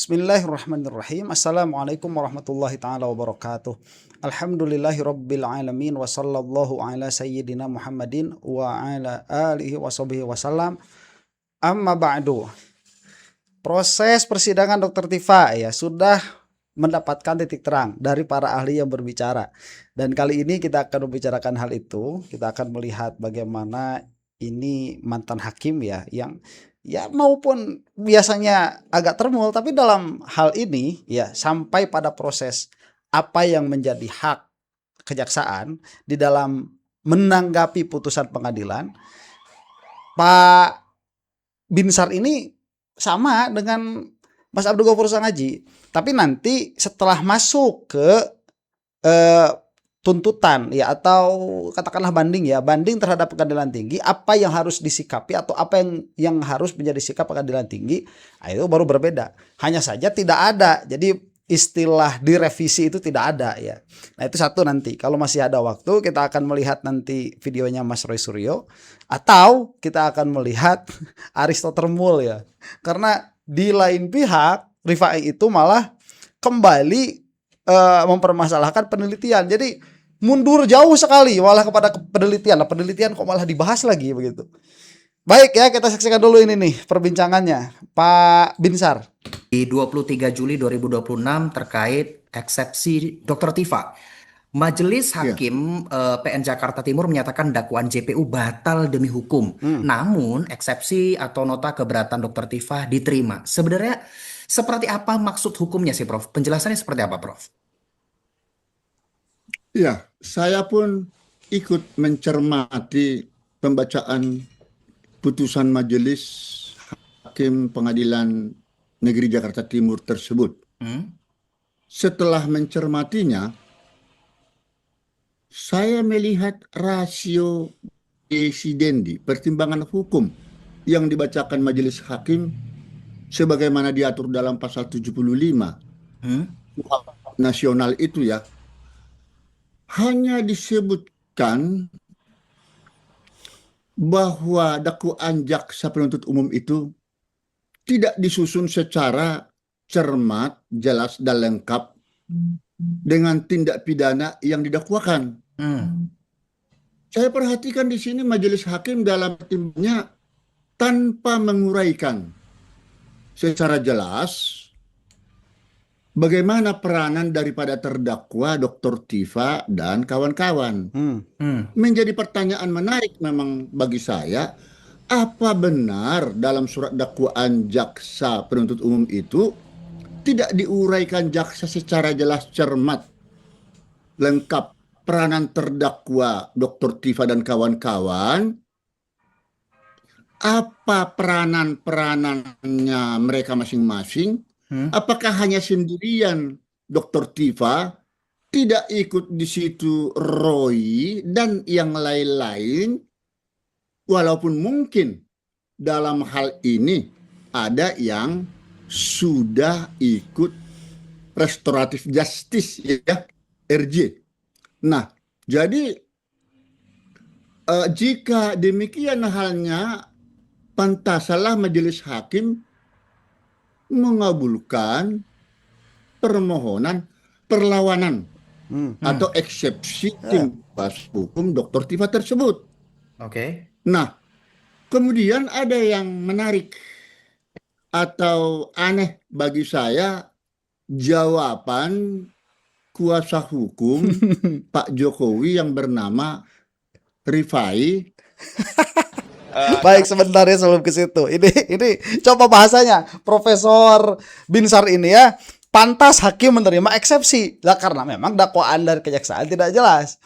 Bismillahirrahmanirrahim. Assalamualaikum warahmatullahi taala wabarakatuh. Alhamdulillahi rabbil alamin wa sallallahu ala sayyidina Muhammadin wa ala alihi wa sahbihi wasallam. Amma ba'du. Proses persidangan Dr. Tifa ya sudah mendapatkan titik terang dari para ahli yang berbicara. Dan kali ini kita akan membicarakan hal itu. Kita akan melihat bagaimana ini mantan hakim ya yang maupun biasanya agak termul, tapi dalam hal ini ya sampai pada proses apa yang menjadi hak kejaksaan di dalam menanggapi putusan pengadilan. Pak Binsar ini sama dengan Mas Abdul Ghafur Sangaji, tapi nanti setelah masuk ke tuntutan ya atau katakanlah banding terhadap pengadilan tinggi, apa yang harus disikapi atau apa yang harus menjadi sikap pengadilan tinggi, itu baru berbeda. Hanya saja tidak ada, jadi istilah direvisi itu tidak ada ya. Nah itu satu, nanti kalau masih ada waktu kita akan melihat nanti videonya Mas Roy Suryo atau kita akan melihat Aristotle Mul ya, karena di lain pihak Rifai itu malah kembali mempermasalahkan penelitian. Jadi mundur jauh sekali malah kepada penelitian. Nah, penelitian kok malah dibahas lagi begitu. Baik ya, kita saksikan dulu ini nih perbincangannya Pak Binsar. Di 23 Juli 2026 terkait eksepsi Dr. Tifa. Majelis Hakim PN Jakarta Timur menyatakan dakwaan JPU batal demi hukum. Namun eksepsi atau nota keberatan Dr. Tifa diterima. Sebenarnya seperti apa maksud hukumnya sih, Prof? Penjelasannya seperti apa, Prof? Ya, saya pun ikut mencermati pembacaan putusan Majelis Hakim Pengadilan Negeri Jakarta Timur tersebut. Setelah mencermatinya, saya melihat rasio desidendi, pertimbangan hukum yang dibacakan Majelis Hakim sebagaimana diatur dalam pasal 75 KUHP nasional itu ya, hanya disebutkan bahwa dakwaan jaksa penuntut umum itu tidak disusun secara cermat, jelas, dan lengkap dengan tindak pidana yang didakwakan. Saya perhatikan di sini Majelis Hakim dalam timnya tanpa menguraikan secara jelas bagaimana peranan daripada terdakwa Dr. Tifa dan kawan-kawan. Menjadi pertanyaan menarik memang bagi saya, apa benar dalam surat dakwaan jaksa penuntut umum itu tidak diuraikan jaksa secara jelas, cermat, lengkap peranan terdakwa Dr. Tifa dan kawan-kawan? Apa peranan-peranannya mereka masing-masing? Apakah hanya sendirian Dr. Tifa, tidak ikut di situ Roy dan yang lain-lain? Walaupun mungkin dalam hal ini ada yang sudah ikut restoratif justice ya, RJ. Nah, jadi jika demikian halnya, pantasalah Majelis Hakim mengabulkan permohonan perlawanan atau eksepsi tim kuasa hukum Dr. Tifa tersebut. Nah, kemudian ada yang menarik atau aneh bagi saya, jawaban kuasa hukum Pak Jokowi yang bernama Rifai. Baik, sebentar ya sebelum ke situ. Ini coba bahasanya Profesor Binsar ini ya. Pantas hakim menerima eksepsi. Lah karena memang dakwaan dari kejaksaan tidak jelas.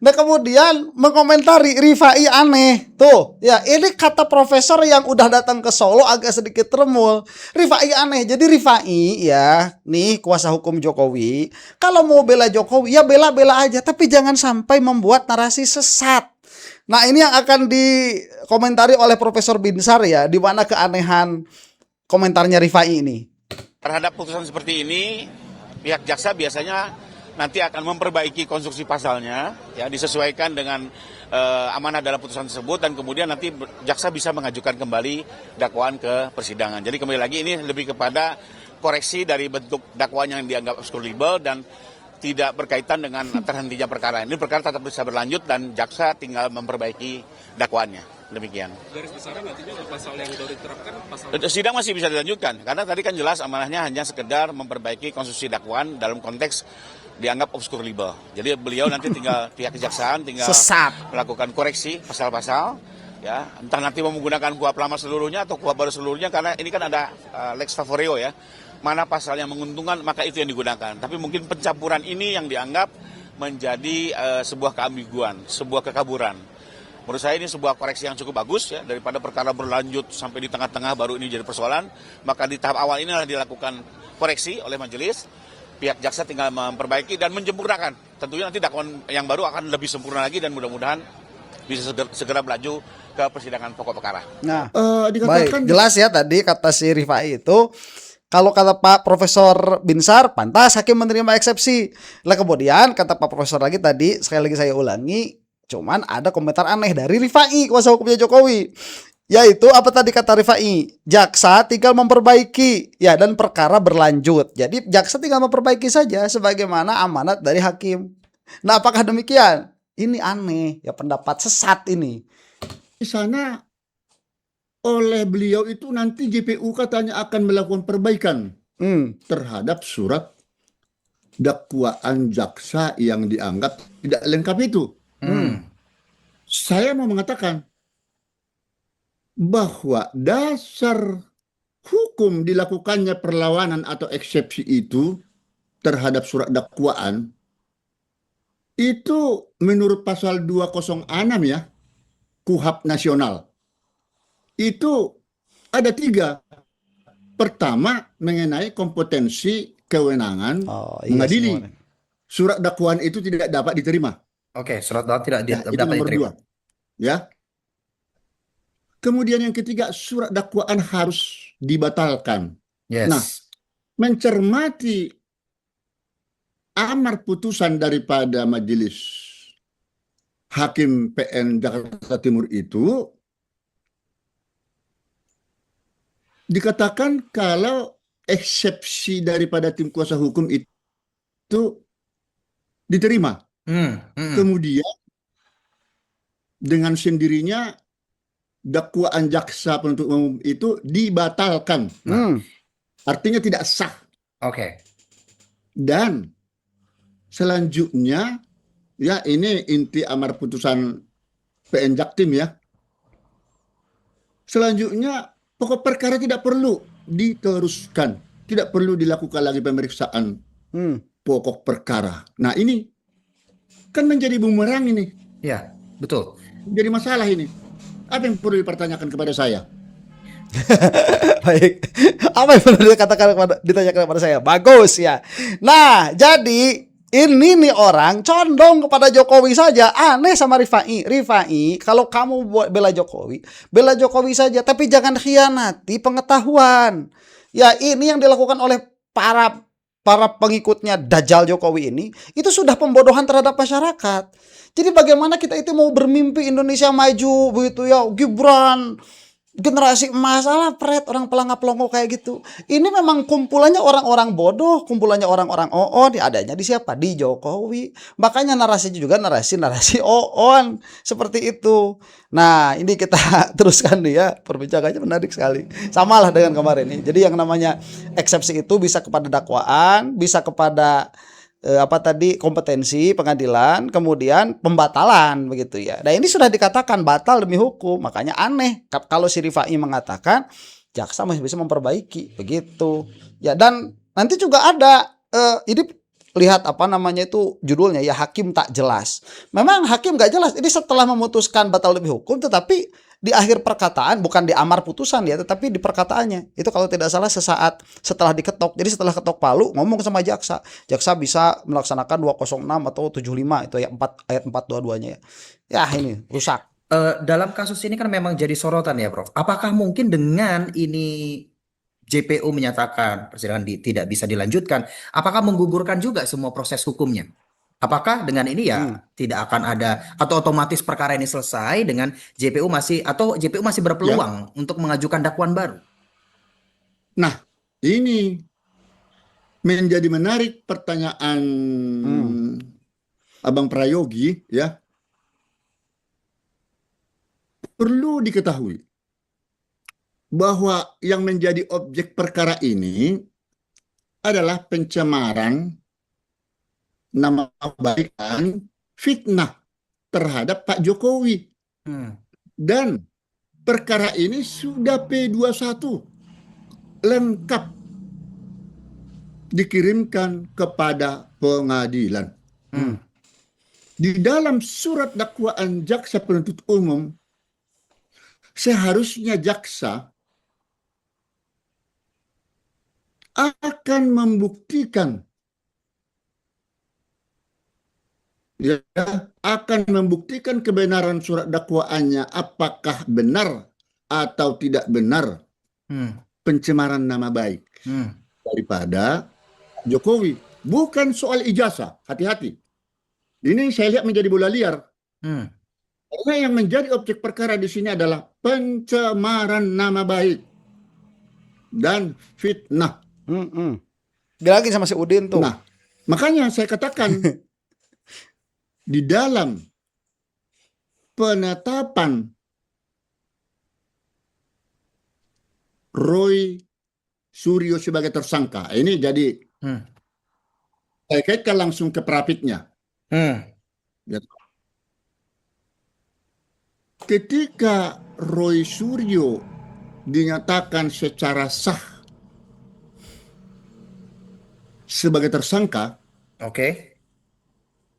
Nah kemudian mengomentari Rifai aneh. Tuh, ya ini kata profesor yang udah datang ke Solo agak sedikit termul. Rifai aneh. Jadi Rifai ya, nih kuasa hukum Jokowi, kalau mau bela Jokowi ya bela-bela aja, tapi jangan sampai membuat narasi sesat. Nah ini yang akan dikomentari oleh Profesor Binsar ya, di mana keanehan komentarnya Rifai ini. Terhadap putusan seperti ini, pihak jaksa biasanya nanti akan memperbaiki konstruksi pasalnya, ya disesuaikan dengan amanah dalam putusan tersebut, dan kemudian nanti jaksa bisa mengajukan kembali dakwaan ke persidangan. Jadi kembali lagi ini lebih kepada koreksi dari bentuk dakwaan yang dianggap obscure libel dan tidak berkaitan dengan terhentinya perkara. Ini perkara tetap bisa berlanjut dan jaksa tinggal memperbaiki dakwaannya. Demikian. Garis besarnya nantinya pasal yang baru diterapkan pasal. Sidang masih bisa dilanjutkan karena tadi kan jelas amanahnya hanya sekedar memperbaiki konstruksi dakwaan dalam konteks dianggap obscure libel. Jadi beliau nanti tinggal pihak kejaksaan tinggal melakukan koreksi pasal-pasal, ya entah nanti menggunakan kuhap lama seluruhnya atau kuhap baru seluruhnya karena ini kan ada lex favoreo ya. Mana pasal yang menguntungkan maka itu yang digunakan. Tapi mungkin pencampuran ini yang dianggap menjadi sebuah keambiguan, sebuah kekaburan. Menurut saya ini sebuah koreksi yang cukup bagus ya, daripada perkara berlanjut sampai di tengah-tengah baru ini jadi persoalan. Maka di tahap awal inilah dilakukan koreksi oleh majelis, pihak jaksa tinggal memperbaiki dan menjempurnakan. Tentunya nanti dakwaan yang baru akan lebih sempurna lagi dan mudah-mudahan bisa segera melaju ke persidangan pokok perkara. Nah, dikatakan baik, jelas ya tadi kata si Rifai itu, kalau kata Pak Profesor Binsar, pantas hakim menerima eksepsi. Lah kemudian kata Pak Profesor lagi tadi, sekali lagi saya ulangi, cuman ada komentar aneh dari Rifai, kuasa hukumnya Jokowi. Yaitu apa tadi kata Rifai? Jaksa tinggal memperbaiki ya dan perkara berlanjut. Jadi jaksa tinggal memperbaiki saja sebagaimana amanat dari hakim. Nah, apakah demikian? Ini aneh, ya pendapat sesat ini. di sana oleh beliau itu nanti JPU katanya akan melakukan perbaikan terhadap surat dakwaan jaksa yang dianggap tidak lengkap itu. Saya mau mengatakan bahwa dasar hukum dilakukannya perlawanan atau eksepsi itu terhadap surat dakwaan itu menurut pasal 206 ya KUHP nasional itu ada 3. Pertama mengenai kompetensi kewenangan mengadili. Surat dakwaan itu tidak dapat diterima. Oke, surat dakwaan tidak Itu dapat nomor diterima. 2. Ya. Kemudian yang ketiga, surat dakwaan harus dibatalkan. Yes. Nah, mencermati amar putusan daripada Majelis Hakim PN Jakarta Timur itu dikatakan kalau eksepsi daripada tim kuasa hukum itu diterima. Kemudian dengan sendirinya dakwaan jaksa penuntut umum itu dibatalkan. Artinya tidak sah. Oke. Dan selanjutnya ya ini inti amar putusan PN Jaktim ya. Selanjutnya pokok perkara tidak perlu diteruskan, tidak perlu dilakukan lagi pemeriksaan pokok perkara. Nah ini kan menjadi bumerang ini. Ya, betul. Jadi masalah ini. Apa yang perlu dipertanyakan kepada saya? Baik. Apa yang perlu ditanyakan kepada saya? Bagus ya. Nah, jadi ini nih orang condong kepada Jokowi saja. Aneh sama Rifai. Rifai, kalau kamu bela Jokowi saja. Tapi jangan khianati pengetahuan. Ya ini yang dilakukan oleh para pengikutnya Dajjal Jokowi ini. Itu sudah pembodohan terhadap masyarakat. Jadi bagaimana kita itu mau bermimpi Indonesia maju begitu ya, Gibran generasi emas, alah pret orang pelangap-pelongo kayak gitu. Ini memang kumpulannya orang-orang bodoh, kumpulannya orang-orang OON, adanya di siapa? Di Jokowi. Makanya narasinya juga narasi OON seperti itu. Nah, ini kita teruskan nih ya, perbincangannya menarik sekali. Samalah dengan kemarin nih. Jadi yang namanya eksepsi itu bisa kepada dakwaan, bisa kepada kompetensi pengadilan, kemudian pembatalan begitu ya. Nah ini sudah dikatakan batal demi hukum, makanya aneh kalau si Rifai mengatakan jaksa masih bisa memperbaiki begitu ya. Dan nanti juga ada ini lihat itu judulnya ya, hakim tak jelas. Memang hakim gak jelas ini setelah memutuskan batal demi hukum, tetapi di akhir perkataan, bukan di amar putusan ya, tetapi di perkataannya itu kalau tidak salah sesaat setelah diketok. Jadi setelah ketok palu ngomong sama jaksa bisa melaksanakan 206 atau 75 itu ya, ayat 4 dua-duanya ya. Ya ini rusak. Dalam kasus ini kan memang jadi sorotan ya, Prof. Apakah mungkin dengan ini JPU menyatakan persidangan tidak bisa dilanjutkan, apakah menggugurkan juga semua proses hukumnya? Apakah dengan ini ya tidak akan ada atau otomatis perkara ini selesai dengan JPU masih berpeluang untuk mengajukan dakwaan baru? Nah, ini menjadi menarik pertanyaan Abang Prayogi ya. Perlu diketahui bahwa yang menjadi objek perkara ini adalah pencemaran nama baik dan fitnah terhadap Pak Jokowi. Dan perkara ini sudah P21 lengkap dikirimkan kepada pengadilan. Di dalam surat dakwaan jaksa penuntut umum, seharusnya jaksa akan membuktikan kebenaran surat dakwaannya, apakah benar atau tidak benar pencemaran nama baik daripada Jokowi. Bukan soal ijazah, hati-hati. Ini saya lihat menjadi bola liar. Karena yang menjadi objek perkara di sini adalah pencemaran nama baik dan fitnah. Bilangin sama si Udin tuh. Nah, makanya saya katakan di dalam penetapan Roy Suryo sebagai tersangka, ini jadi saya kaitkan langsung ke Prapitnya. Ketika Roy Suryo dinyatakan secara sah sebagai tersangka,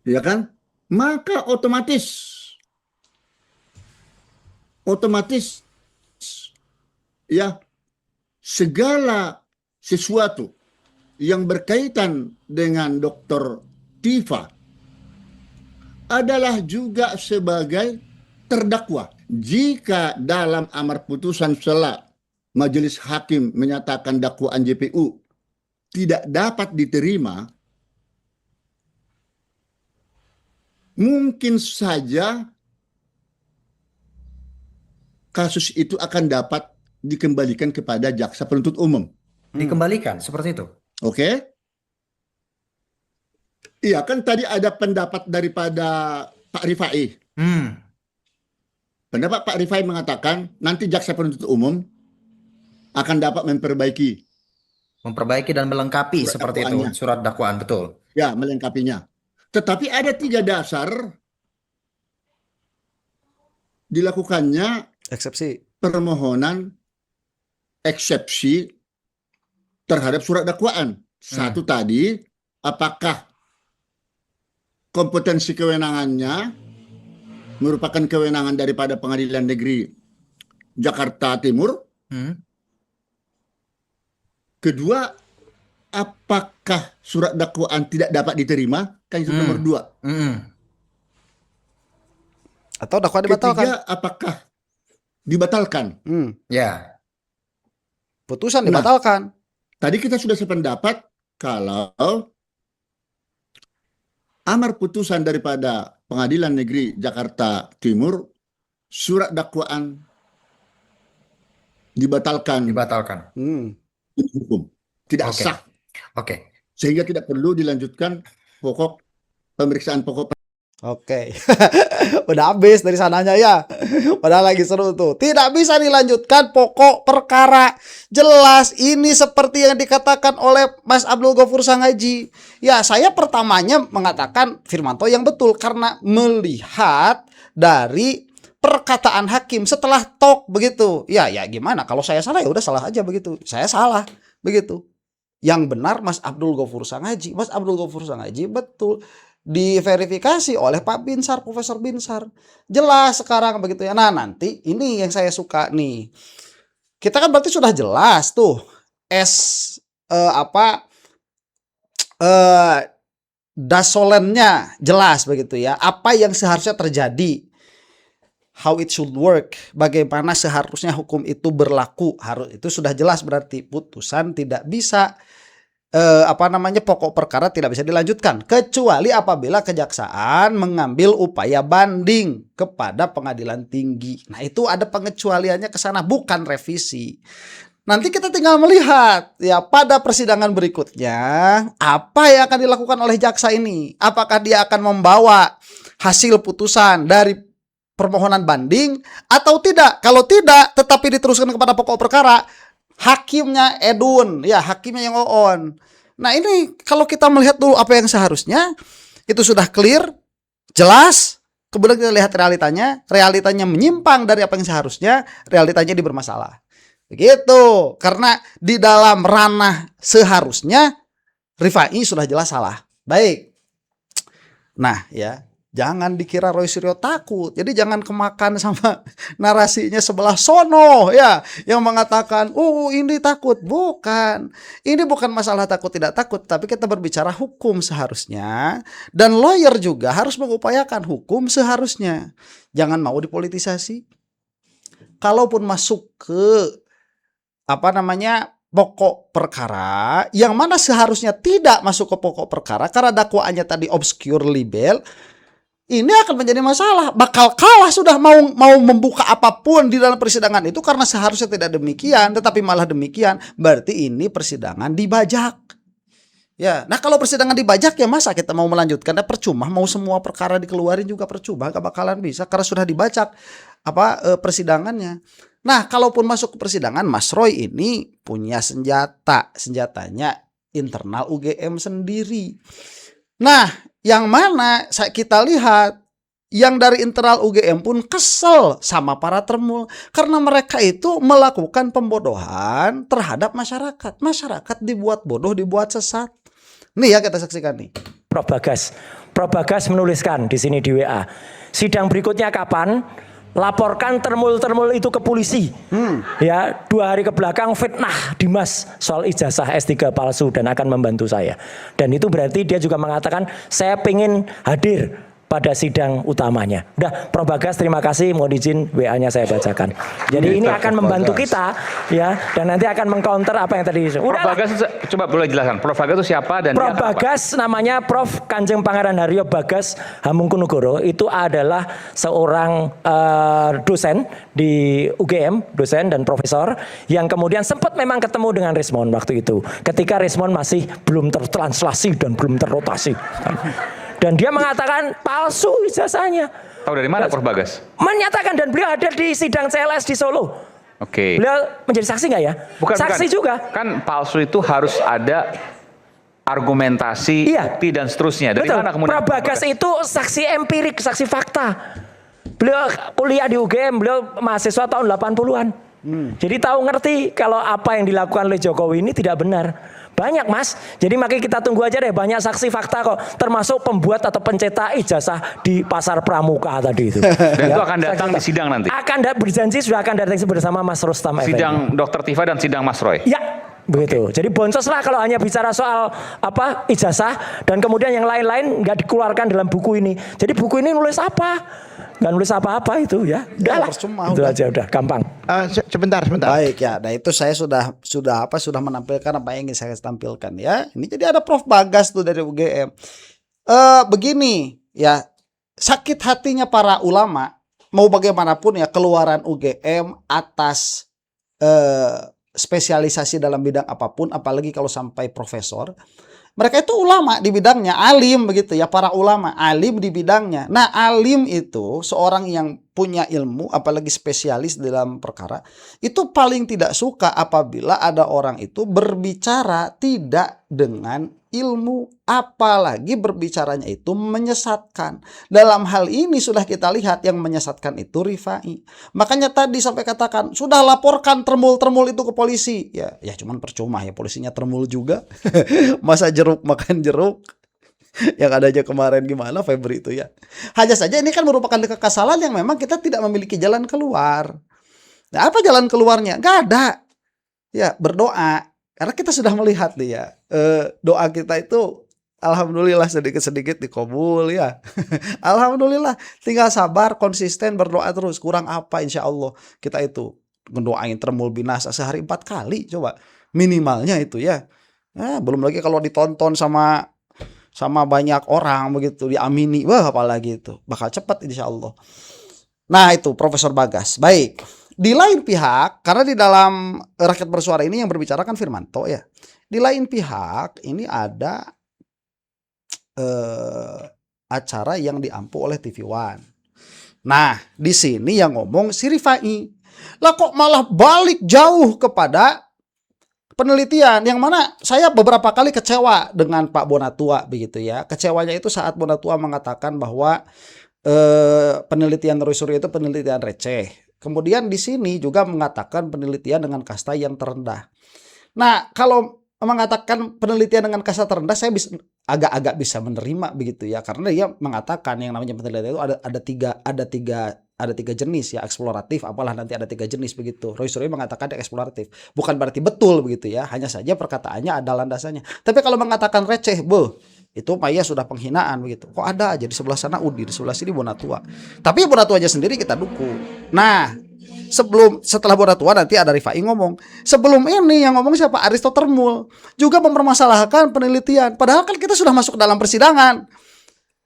ya kan, maka otomatis ya segala sesuatu yang berkaitan dengan Dr. Tifa adalah juga sebagai terdakwa. Jika dalam amar putusan setelah majelis hakim menyatakan dakwaan JPU tidak dapat diterima, mungkin saja kasus itu akan dapat dikembalikan kepada jaksa penuntut umum. Dikembalikan seperti itu. Oke? Iya, kan tadi ada pendapat daripada Pak Rifai. Pendapat Pak Rifai mengatakan nanti jaksa penuntut umum akan dapat memperbaiki dan melengkapi surat seperti dakwaannya. itu surat dakwaan, betul. Ya, melengkapinya. Tetapi ada 3 dasar dilakukannya Eksepsi. permohonan eksepsi terhadap surat dakwaan. Satu tadi, apakah kompetensi kewenangannya merupakan kewenangan daripada Pengadilan Negeri Jakarta Timur. Kedua, apakah surat dakwaan tidak dapat diterima? Kan itu nomor 2. Atau dakwaan dibatalkan. Ketiga, apakah dibatalkan? Ya. Putusan dibatalkan. Tadi kita sudah sependapat kalau amar putusan daripada Pengadilan Negeri Jakarta Timur, surat dakwaan dibatalkan. Hukum tidak sah. Sehingga tidak perlu dilanjutkan pemeriksaan pokok. Oke. Udah habis dari sananya ya. Padahal lagi seru tuh. Tidak bisa dilanjutkan pokok perkara. Jelas ini seperti yang dikatakan oleh Mas Abdul Ghafur Sangaji. Ya, saya pertamanya mengatakan Firmanto yang betul karena melihat dari perkataan hakim setelah tok begitu. Ya gimana? Kalau saya salah ya udah salah aja begitu. Saya salah begitu. Yang benar Mas Abdul Ghafur Sangaji. Mas Abdul Ghafur Sangaji betul. Diverifikasi oleh Pak Binsar, Profesor Binsar. Jelas sekarang begitu ya. Nah, nanti ini yang saya suka nih. Kita kan berarti sudah jelas tuh dasolennya jelas begitu ya. Apa yang seharusnya terjadi. How it should work. Bagaimana seharusnya hukum itu berlaku. Itu sudah jelas berarti putusan tidak bisa pokok perkara tidak bisa dilanjutkan kecuali apabila kejaksaan mengambil upaya banding kepada pengadilan tinggi. Nah, itu ada pengecualiannya ke sana, bukan revisi. Nanti kita tinggal melihat ya pada persidangan berikutnya apa yang akan dilakukan oleh jaksa ini. Apakah dia akan membawa hasil putusan dari permohonan banding atau tidak. Kalau tidak, tetapi diteruskan kepada pokok perkara, hakimnya Edun, ya hakimnya yang on. Nah ini kalau kita melihat dulu apa yang seharusnya, itu sudah clear, jelas. Kemudian kita lihat realitanya menyimpang dari apa yang seharusnya, realitanya bermasalah. Begitu, karena di dalam ranah seharusnya Rifai sudah jelas salah. Baik. Nah ya, jangan dikira Roy Suryo takut. Jadi jangan kemakan sama narasinya sebelah sono ya, yang mengatakan, ini takut." Bukan. Ini bukan masalah takut tidak takut, tapi kita berbicara hukum seharusnya, dan lawyer juga harus mengupayakan hukum seharusnya. Jangan mau dipolitisasi. Kalaupun masuk ke pokok perkara yang mana seharusnya tidak masuk ke pokok perkara karena dakwaannya tadi obscure libel, ini akan menjadi masalah. Bakal kalah sudah mau membuka apapun di dalam persidangan itu karena seharusnya tidak demikian, tetapi malah demikian. Berarti ini persidangan dibajak. Ya, nah kalau persidangan dibajak ya masa kita mau melanjutkan? Nah, percuma, mau semua perkara dikeluarin juga percuma, gak bakalan bisa karena sudah dibajak persidangannya. Nah, kalaupun masuk ke persidangan, Mas Roy ini punya senjatanya internal UGM sendiri. Nah, yang mana kita lihat yang dari internal UGM pun kesel sama para termul karena mereka itu melakukan pembodohan terhadap masyarakat. Masyarakat dibuat bodoh, dibuat sesat. Nih ya kita saksikan nih. Prof Bagas menuliskan di sini di WA. Sidang berikutnya kapan? Laporkan termul-termul itu ke polisi. Ya, 2 hari ke belakang fitnah Dimas soal ijazah S3 palsu dan akan membantu saya. Dan itu berarti dia juga mengatakan saya pengen hadir pada sidang utamanya. Udah, Prof Bagas terima kasih, mohon izin WA-nya saya bacakan. Jadi ini akan membantu kita ya, dan nanti akan mengcounter apa yang tadi. Prof Bagas coba boleh jelaskan. Prof Bagas itu siapa dan Prof Bagas namanya Prof Kanjeng Pangeran Haryo Bagas Hamengkunugroho, itu adalah seorang dosen di UGM, dosen dan profesor yang kemudian sempat memang ketemu dengan Rismon waktu itu. Ketika Rismon masih belum tertranslasi dan belum terrotasi. Dan dia mengatakan palsu ijazahnya. Tahu dari mana Prof Bagas? Menyatakan, dan beliau ada di sidang CLS di Solo. Oke. Beliau menjadi saksi nggak ya? Saksi juga. Kan palsu itu harus ada argumentasi, bukti dan seterusnya. Dari mana kemudian? Prof Bagas itu saksi empirik, saksi fakta. Beliau kuliah di UGM, beliau mahasiswa tahun 80-an. Jadi tahu ngerti kalau apa yang dilakukan oleh Jokowi ini tidak benar. Banyak Mas, jadi makanya kita tunggu aja deh, banyak saksi fakta kok, termasuk pembuat atau pencetak ijazah di Pasar Pramuka tadi itu. Dan itu akan datang di sidang nanti? Berjanji sudah akan datang bersama Mas Rustam Effendi. Sidang Dr. Tifa dan sidang Mas Roy? Ya, begitu. Jadi boncos lah kalau hanya bicara soal ijazah, dan kemudian yang lain-lain nggak dikeluarkan dalam buku ini. Jadi buku ini nulis apa? Nggak nulis apa-apa itu ya. Udahlah. Itu aja udah gampang. Sebentar. Baik ya. Nah itu saya sudah menampilkan apa yang ingin saya tampilkan ya. Ini jadi ada Prof Bagas tuh dari UGM. Begini ya, sakit hatinya para ulama mau bagaimanapun ya, keluaran UGM atas spesialisasi dalam bidang apapun, apalagi kalau sampai profesor. Mereka itu ulama di bidangnya, alim begitu ya, para ulama alim di bidangnya. Nah, alim itu seorang yang punya ilmu, apalagi spesialis dalam perkara, itu paling tidak suka apabila ada orang itu berbicara tidak dengan ilmu, apalagi berbicaranya itu menyesatkan. Dalam hal ini sudah kita lihat yang menyesatkan itu Rifai. Makanya tadi sampai katakan sudah laporkan termul-termul itu ke polisi. Ya cuman percuma ya, polisinya termul juga. Masa jeruk makan jeruk. Yang ada aja kemarin gimana Febri itu ya. Hanya saja ini kan merupakan kekesalan yang memang kita tidak memiliki jalan keluar. Nah, apa jalan keluarnya? Gak ada. Ya berdoa. Karena kita sudah melihat nih ya, doa kita itu alhamdulillah sedikit-sedikit dikabul ya. Alhamdulillah, tinggal sabar, konsisten, berdoa terus. Kurang apa insya Allah kita itu mendoain termul binasa sehari 4 kali coba. Minimalnya itu ya. Nah, belum lagi kalau ditonton sama banyak orang begitu, diamini, wah apalagi itu. Bakal cepat insya Allah. Nah itu Profesor Bagas. Baik, Di lain pihak, karena di dalam Rakyat Bersuara ini yang berbicara kan Firmanto ya. Di lain pihak ini ada acara yang diampu oleh TV One. Nah, di sini yang ngomong si Rifai. Lah kok malah balik jauh kepada penelitian, yang mana saya beberapa kali kecewa dengan Pak Bonatua begitu ya. Kecewanya itu saat Bonatua mengatakan bahwa penelitian Roy Suryo itu penelitian receh. Kemudian di sini juga mengatakan penelitian dengan kasta yang terendah. Nah, kalau mengatakan penelitian dengan kasta terendah, saya agak-agak bisa menerima begitu ya, karena dia mengatakan yang namanya penelitian itu ada tiga jenis ya, eksploratif, apalah nanti ada 3 jenis begitu. Roy Suryo mengatakan eksploratif, bukan berarti betul begitu ya, hanya saja perkataannya ada landasannya. Tapi kalau mengatakan receh, itu Maya sudah penghinaan begitu. Kok ada aja di sebelah sana Udi, di sebelah sini Bonatua. Tapi Bonatuanya sendiri kita dukung. Nah, setelah Bonatua nanti ada Rifai ngomong. Sebelum ini yang ngomong siapa? Aristotermul juga mempermasalahkan penelitian. Padahal kan kita sudah masuk ke dalam persidangan.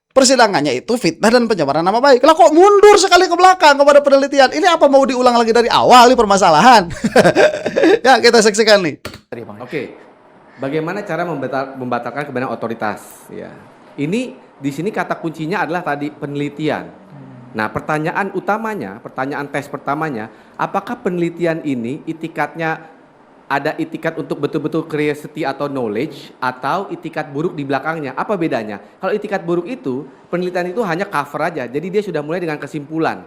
Persidangannya itu fitnah dan pencemaran nama baik. Lah kok mundur sekali ke belakang kepada penelitian? Ini apa mau diulang lagi dari awal nih permasalahan? Ya, kita saksikan nih. Oke. Bagaimana cara membatalkan kebenaran otoritas? Ya, ini di sini kata kuncinya adalah tadi penelitian. Nah, pertanyaan utamanya, pertanyaan tes pertamanya, apakah penelitian ini itikatnya ada itikat untuk betul-betul curiosity atau knowledge, atau itikat buruk di belakangnya? Apa bedanya? Kalau itikat buruk itu, penelitian itu hanya cover aja. Jadi dia sudah mulai dengan kesimpulan.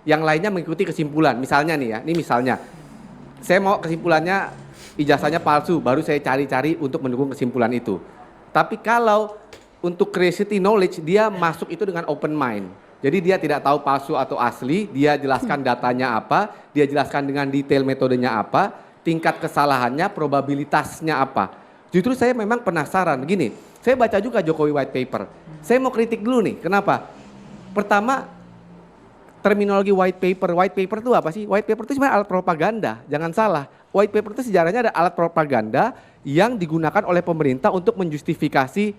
Yang lainnya mengikuti kesimpulan. Misalnya nih ya, ini misalnya, saya mau kesimpulannya ijazahnya palsu, baru saya cari-cari untuk mendukung kesimpulan itu. Tapi kalau untuk curiosity knowledge, dia masuk itu dengan open mind. Jadi dia tidak tahu palsu atau asli, dia jelaskan datanya apa, dia jelaskan dengan detail metodenya apa, tingkat kesalahannya, probabilitasnya apa. Justru saya memang penasaran, begini, saya baca juga Jokowi White Paper. Saya mau kritik dulu nih, kenapa? Pertama, terminologi white paper itu apa sih? White paper itu sebenarnya alat propaganda, jangan salah. White paper itu sejarahnya ada alat propaganda yang digunakan oleh pemerintah untuk menjustifikasi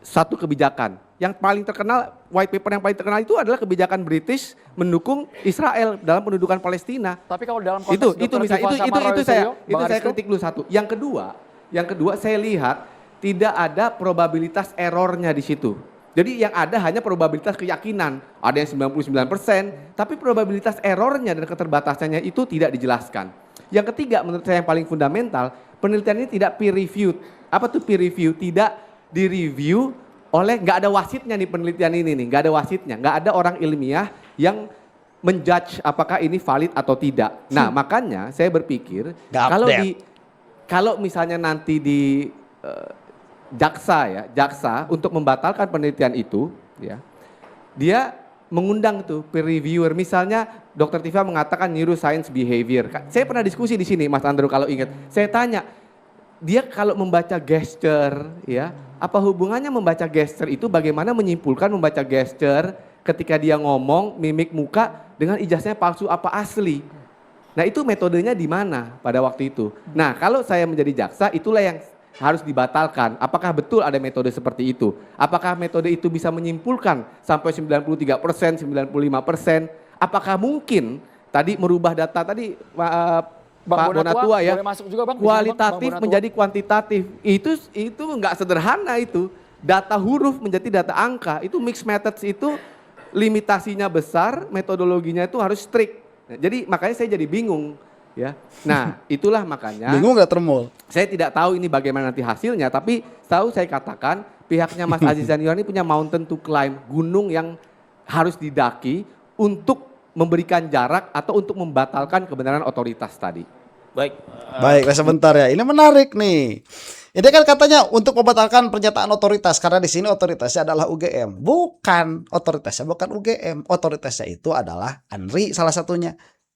satu kebijakan. Yang paling terkenal, white paper yang paling terkenal itu adalah kebijakan British mendukung Israel dalam pendudukan Palestina. Tapi kalau dalam konteks itu saya kritik dulu satu. Yang kedua saya lihat tidak ada probabilitas errornya di situ. Jadi yang ada hanya probabilitas keyakinan, ada yang 99%, tapi probabilitas errornya dan keterbatasannya itu tidak dijelaskan. Yang ketiga menurut saya yang paling fundamental, penelitian ini tidak peer reviewed. Apa tuh peer review? Tidak direview oleh, nggak ada wasitnya nih penelitian ini nih, nggak ada wasitnya, nggak ada orang ilmiah yang menjudge apakah ini valid atau tidak. Nah makanya saya berpikir kalau misalnya nanti di jaksa untuk membatalkan penelitian itu, ya, dia mengundang tuh peer reviewer. Misalnya Dr. Tifa mengatakan neuroscience behavior. Saya pernah diskusi di sini, Mas Andrew kalau ingat. Saya tanya, dia kalau membaca gesture, ya, apa hubungannya membaca gesture itu? Bagaimana menyimpulkan membaca gesture ketika dia ngomong, mimik muka dengan ijazahnya palsu apa asli? Nah itu metodenya di mana pada waktu itu? Nah kalau saya menjadi jaksa, itulah yang harus dibatalkan. Apakah betul ada metode seperti itu? Apakah metode itu bisa menyimpulkan sampai 93%, 95%? Apakah mungkin tadi merubah data tadi Pak Bonatua ya, juga, Bang, kualitatif menjadi kuantitatif? Itu nggak sederhana itu. Data huruf menjadi data angka. Itu mixed methods itu limitasinya besar, metodologinya itu harus strict. Jadi makanya saya jadi bingung. Ya, nah itulah makanya bingung nggak termul. Saya tidak tahu ini bagaimana nanti hasilnya, tapi tahu saya katakan pihaknya Mas Aziz Zaniar ini punya mountain to climb, gunung yang harus didaki untuk memberikan jarak atau untuk membatalkan kebenaran otoritas tadi. Baik, sebentar ya. Ini menarik nih. Ini kan katanya untuk membatalkan pernyataan otoritas, karena di sini otoritasnya adalah UGM. Bukan, otoritasnya bukan UGM. Otoritasnya itu adalah ANRI salah satunya.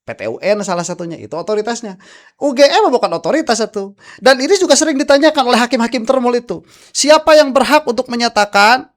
PT UN salah satunya, itu otoritasnya. UGM bukan otoritas itu. Dan ini juga sering ditanyakan oleh hakim-hakim termul itu. Siapa yang berhak untuk menyatakan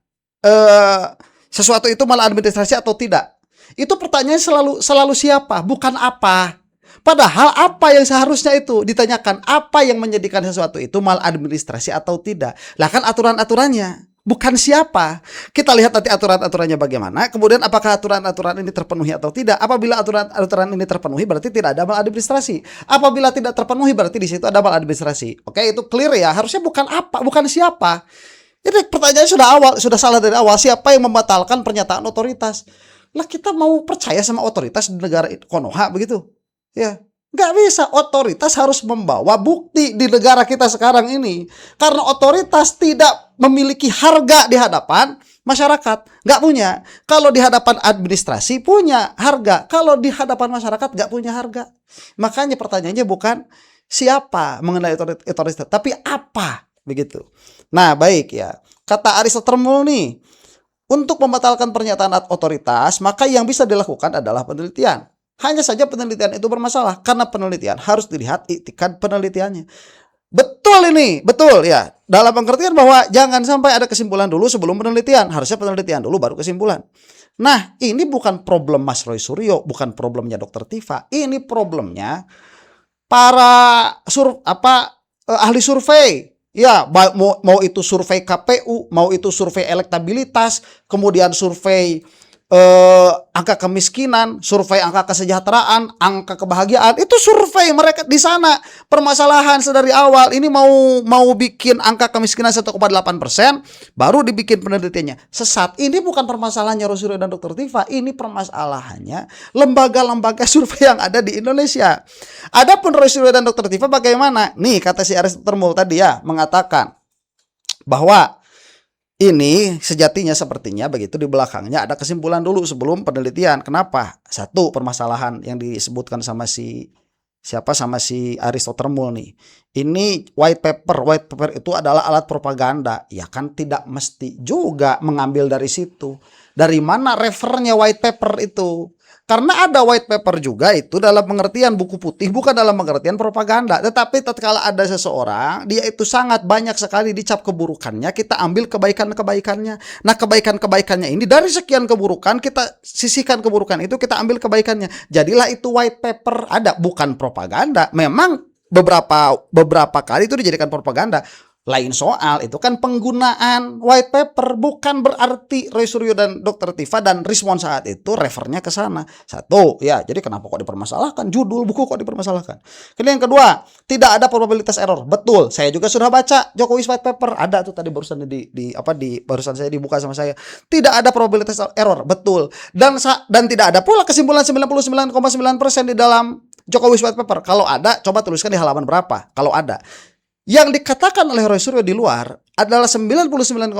sesuatu itu maladministrasi atau tidak? Itu pertanyaannya selalu siapa, bukan apa. Padahal apa yang seharusnya itu ditanyakan, apa yang menjadikan sesuatu itu maladministrasi atau tidak. Lah kan aturan-aturannya. bukan siapa. Kita lihat nanti aturan-aturannya bagaimana, kemudian apakah aturan-aturan ini terpenuhi atau tidak. Apabila aturan-aturan ini terpenuhi, berarti tidak ada maladministrasi. Apabila tidak terpenuhi, berarti di situ ada maladministrasi. Oke, itu clear ya. Harusnya bukan apa, bukan siapa. Jadi pertanyaannya sudah salah dari awal. Siapa yang membatalkan pernyataan otoritas? Lah kita mau percaya sama otoritas di negara Konoha begitu? Ya. Nggak bisa, otoritas harus membawa bukti di negara kita sekarang ini. Karena otoritas tidak memiliki harga di hadapan masyarakat. Nggak punya. Kalau di hadapan administrasi punya harga. Kalau di hadapan masyarakat nggak punya harga. Makanya pertanyaannya bukan siapa mengenai otoritas, tapi apa begitu. Nah baik ya. Kata Aristoteles nih, untuk membatalkan pernyataan otoritas, maka yang bisa dilakukan adalah penelitian. Hanya saja penelitian itu bermasalah karena penelitian harus dilihat itikat penelitiannya. Betul ini, betul ya. Dalam pengertian bahwa jangan sampai ada kesimpulan dulu sebelum penelitian. Harusnya penelitian dulu baru kesimpulan. Nah, ini bukan problem Mas Roy Suryo, bukan problemnya Dr. Tifa. Ini problemnya para ahli survei. Ya, mau itu survei KPU, mau itu survei elektabilitas, kemudian survei angka kemiskinan, survei angka kesejahteraan, angka kebahagiaan, itu survei mereka di sana. Permasalahan sedari awal ini mau bikin angka kemiskinan 1,8%, baru dibikin penelitiannya. Sesat. Ini bukan permasalahannya Roy Suryo dan Dr. Tifa, ini permasalahannya lembaga-lembaga survei yang ada di Indonesia. Adapun Roy Suryo dan Dr. Tifa bagaimana? Nih kata si Aristoteles tadi ya, mengatakan bahwa ini sejatinya sepertinya begitu di belakangnya ada kesimpulan dulu sebelum penelitian. Kenapa? Satu permasalahan yang disebutkan sama si Aristoteles nih. Ini white paper. White paper itu adalah alat propaganda. Ya kan tidak mesti juga mengambil dari situ. Dari mana refernya white paper itu? Karena ada white paper juga itu dalam pengertian buku putih, bukan dalam pengertian propaganda. Tetapi tatkala ada seseorang, dia itu sangat banyak sekali dicap keburukannya, kita ambil kebaikan-kebaikannya. Nah, kebaikan-kebaikannya ini dari sekian keburukan, kita sisihkan keburukan itu, kita ambil kebaikannya. Jadilah itu white paper, ada, bukan propaganda. Memang beberapa kali itu dijadikan propaganda. Lain soal, itu kan penggunaan white paper, bukan berarti Roy Suryo dan Dr. Tifa dan Rismon saat itu refernya ke sana. Satu, ya, jadi kenapa kok dipermasalahkan? Judul buku kok dipermasalahkan? Kemudian yang kedua, tidak ada probabilitas error. Betul, saya juga sudah baca Jokowi's white paper, ada tuh tadi barusan barusan saya dibuka sama saya. Tidak ada probabilitas error, betul. Dan tidak ada pula kesimpulan 99,9% di dalam Jokowi's white paper. Kalau ada, coba tuliskan di halaman berapa. Kalau ada. Yang dikatakan oleh Roy Suryo di luar adalah 99,9%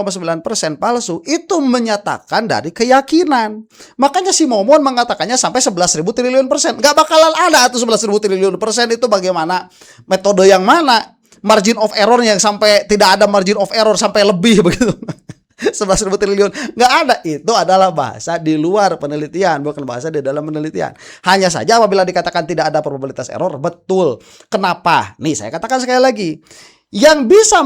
palsu, itu menyatakan dari keyakinan. Makanya si Momon mengatakannya sampai 11.000 triliun %. Gak bakalan ada tuh 11.000 triliun % itu bagaimana? Metode yang mana? Margin of error yang sampai tidak ada margin of error sampai lebih begitu. 11.000 triliun nggak ada. Itu adalah bahasa di luar penelitian, bukan bahasa di dalam penelitian. Hanya saja apabila dikatakan tidak ada probabilitas error, betul. Kenapa? Nih saya katakan sekali lagi, yang bisa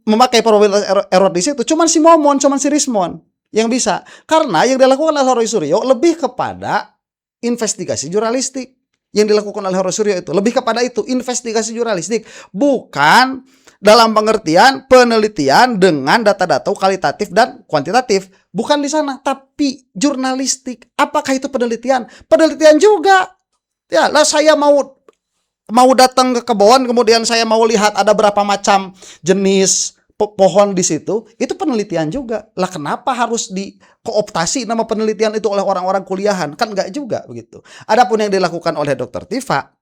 memakai probabilitas error di situ cuman si Momon, cuman si Rismon yang bisa. Karena yang dilakukan oleh Roy Suryo lebih kepada investigasi jurnalistik. Yang dilakukan oleh Roy Suryo itu lebih kepada itu, investigasi jurnalistik, bukan dalam pengertian penelitian dengan data-data kualitatif dan kuantitatif. Bukan di sana, tapi jurnalistik. Apakah itu penelitian? Penelitian juga. Ya, lah saya mau datang ke kebun, kemudian saya mau lihat ada berapa macam jenis pohon di situ, itu penelitian juga. Lah kenapa harus dikooptasi nama penelitian itu oleh orang-orang kuliahan? Kan enggak juga begitu. Adapun yang dilakukan oleh Dr. Tifa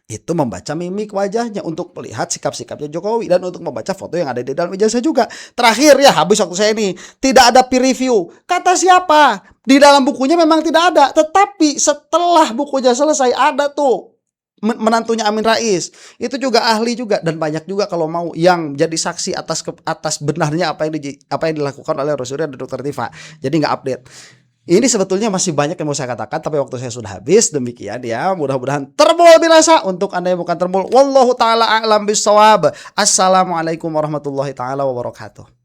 itu membaca mimik wajahnya untuk melihat sikap-sikapnya Jokowi dan untuk membaca foto yang ada di dalam ijazah juga. Terakhir ya, habis waktu saya ini, tidak ada peer review. Kata siapa? Di dalam bukunya memang tidak ada, tetapi setelah bukunya selesai ada tuh menantunya Amin Rais. Itu juga ahli juga, dan banyak juga kalau mau yang jadi saksi atas benarnya apa yang dilakukan oleh Roy Suryo dan Dr. Tifa. Jadi nggak update. Ini sebetulnya masih banyak yang mau saya katakan, tapi waktu saya sudah habis. Demikian ya, mudah-mudahan terbol binasa untuk Anda yang bukan terbol. Wallahu taala a'lam bissawab. Assalamualaikum warahmatullahi taala wabarakatuh.